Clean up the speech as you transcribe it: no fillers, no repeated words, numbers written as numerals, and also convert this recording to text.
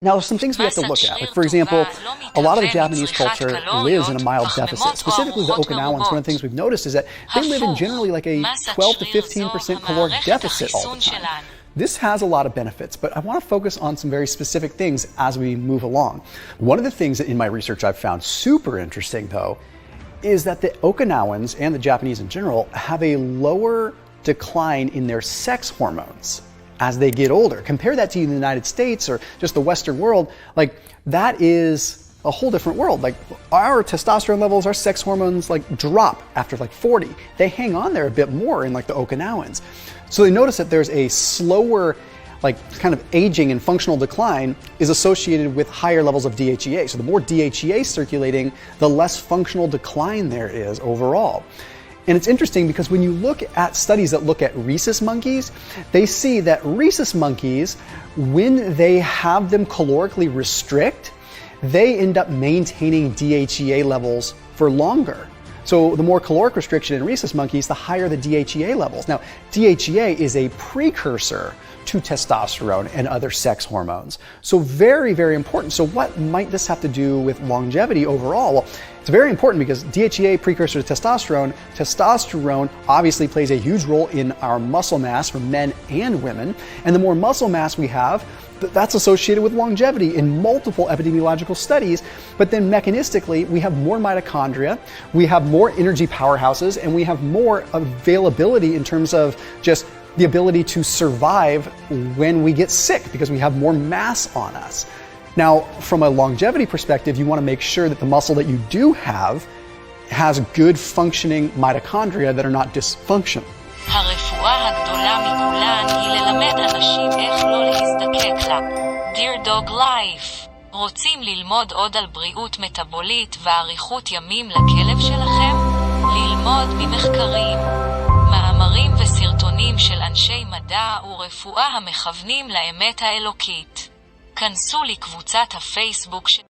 Now, some things we have to look at. Like, for example, a lot of the Japanese culture lives in a mild deficit. Specifically, the Okinawans, one of the things we've noticed is that they live in generally like a 12 to 15% caloric deficit all the time. This has a lot of benefits, but I want to focus on some very specific things as we move along. One of the things that in my research I've found super interesting, though, is that the Okinawans and the Japanese in general have a lower decline in their sex hormones as they get older. Compare that to the United States or just the Western world, like that is a whole different world. Like our testosterone levels, our sex hormones like drop after like 40. They hang on there a bit more in like the Okinawans. So they notice that there's a slower like kind of aging and functional decline is associated with higher levels of DHEA. So the more DHEA circulating, the less functional decline there is overall. And it's interesting because when you look at studies that look at rhesus monkeys, they see that rhesus monkeys, when they have them calorically restrict, they end up maintaining DHEA levels for longer. So the more caloric restriction in rhesus monkeys, the higher the DHEA levels. Now, DHEA is a precursor to testosterone and other sex hormones. So very, very important. So what might this have to do with longevity overall? Well, it's very important because DHEA, precursor to testosterone, testosterone obviously plays a huge role in our muscle mass for men and women. And the more muscle mass we have, that's associated with longevity in multiple epidemiological studies. But then mechanistically, we have more mitochondria, we have more energy powerhouses, and we have more availability in terms of just the ability to survive when we get sick because we have more mass on us. Now, from a longevity perspective, you want to make sure that the muscle that you do have has good functioning mitochondria that are not dysfunctional. הרפואה הגדולה מכולן היא ללמד אנשים איך לא להזדקק לה. Dear Dog Life, רוצים ללמוד עוד על בריאות מטאבולית ואריכות ימים לכלב שלכם? ללמוד ממחקרים, מאמרים וסרטונים של אנשי מדע ורפואה המכוונים לאמת האלוקית. כנסו לקבוצת הפייסבוק של